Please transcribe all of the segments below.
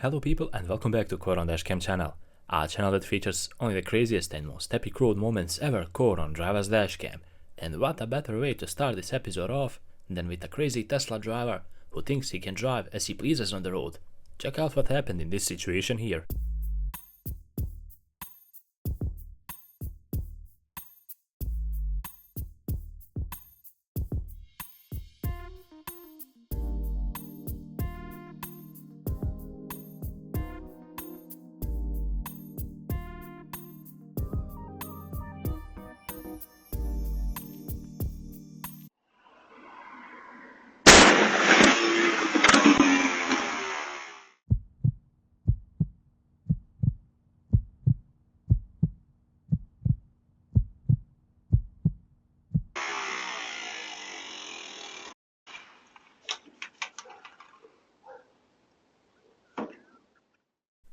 Hello people and welcome back to Cohen Dashcam channel, a channel that features only the craziest and most epic road moments ever caught on driver's dashcam. And what a better way to start this episode off than with a crazy Tesla driver who thinks he can drive as he pleases on the road. Check out what happened in this situation here.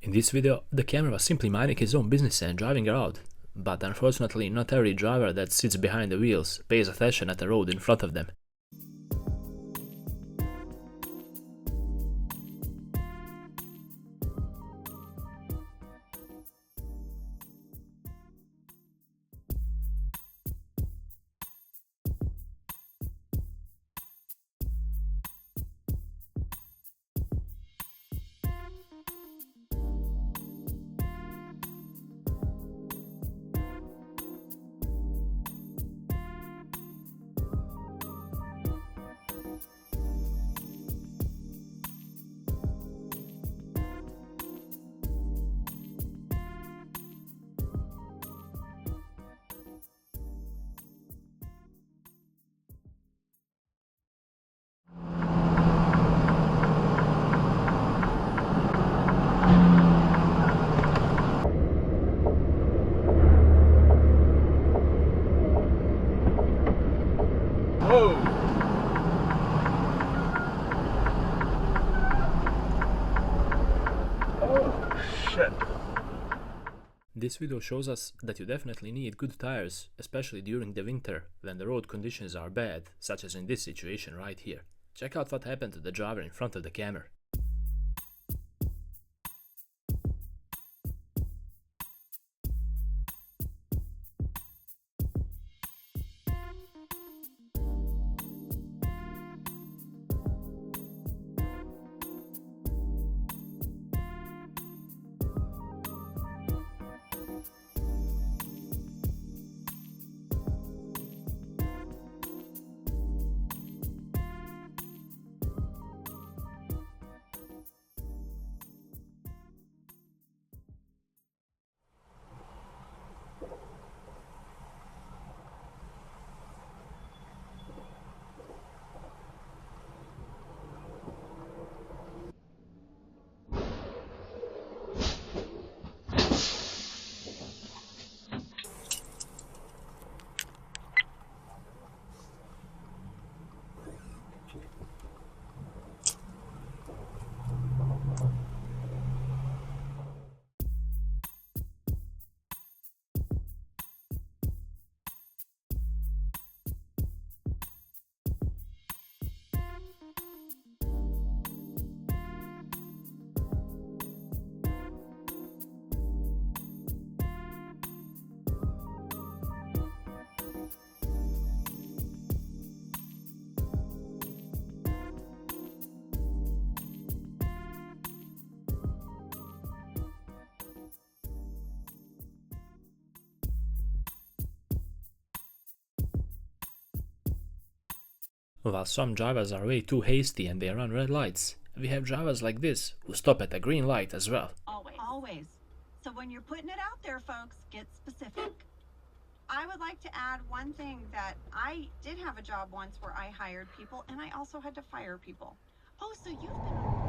In this video, the camera was simply minding his own business and driving around, but unfortunately not every driver that sits behind the wheels pays attention at the road in front of them. This video shows us that you definitely need good tires, especially during the winter when the road conditions are bad, such as in this situation right here. Check out what happened to the driver in front of the camera. While some drivers are way too hasty and they run red lights, we have drivers like this who stop at a green light as well. Always. So when you're putting it out there, folks, get specific. I would like to add one thing that I did have a job once where I hired people and I also had to fire people. Oh, so you've been...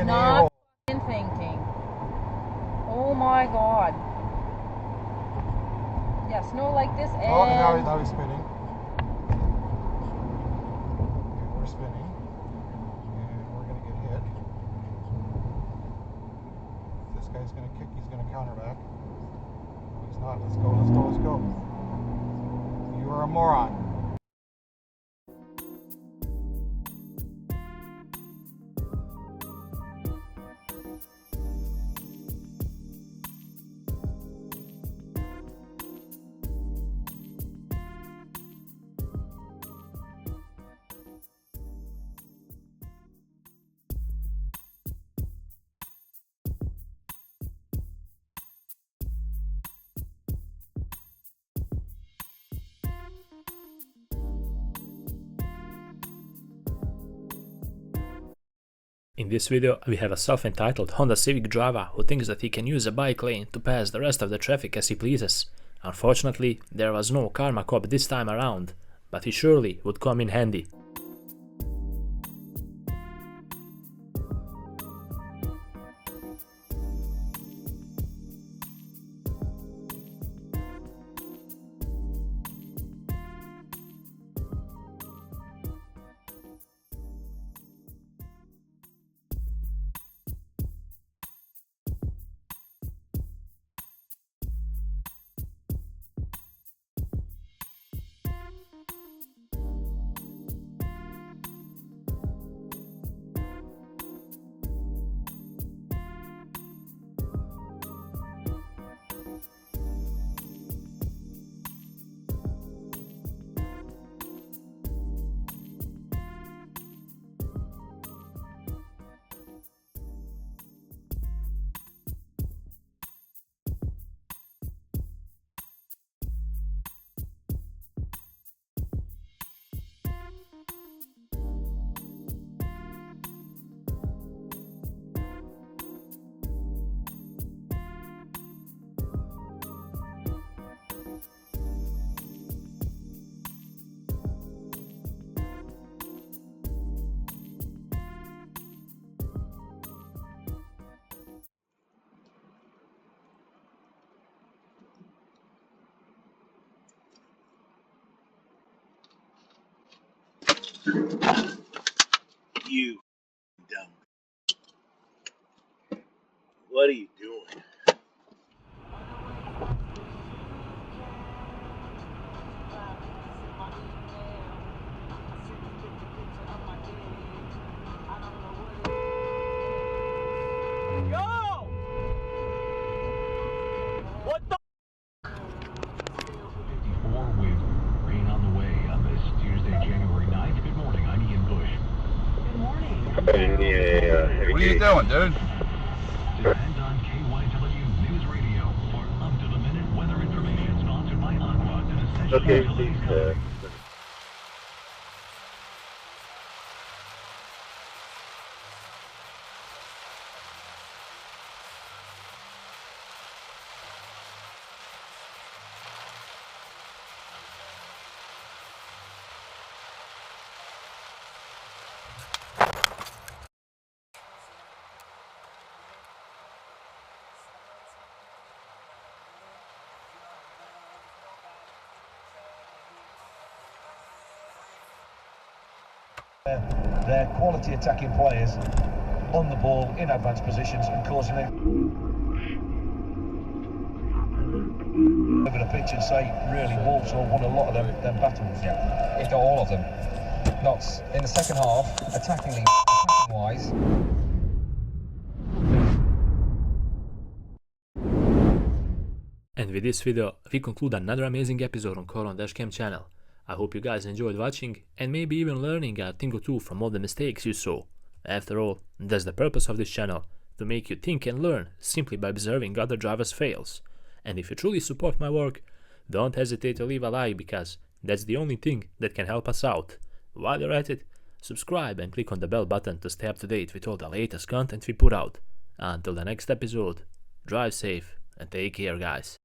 Not thinking. Oh my god. Yeah, snow like this and... Oh, now he's spinning. We're spinning. he's gonna kick, he's gonna counter back. He's not. Let's go, let's go, let's go. You are a moron. In this video, we have a self-entitled Honda Civic driver who thinks that he can use a bike lane to pass the rest of the traffic as he pleases. Unfortunately, there was no karma cop this time around, but he surely would come in handy. You dumb. What are you doing? Yo! What the? 54 with rain on the way on this Tuesday, January 9th. Good morning, I'm Ian Bush. Good morning. What are you doing, dude? Depend on KYW News Radio for up-to-the-minute weather information sponsored by Aqua, an essential utilities company. Their quality attacking players on the ball in advanced positions and causing it over the pitch and say really Wolves will won a lot of them battles. Yeah, if not all of them. Not in the second half, attacking wise. And with this video, we conclude another amazing episode on Cohen Dashcam channel. I hope you guys enjoyed watching and maybe even learning a thing or two from all the mistakes you saw. After all, that's the purpose of this channel, to make you think and learn simply by observing other drivers' fails. And if you truly support my work, don't hesitate to leave a like because that's the only thing that can help us out. While you're at it, subscribe and click on the bell button to stay up to date with all the latest content we put out. Until the next episode, drive safe and take care, guys.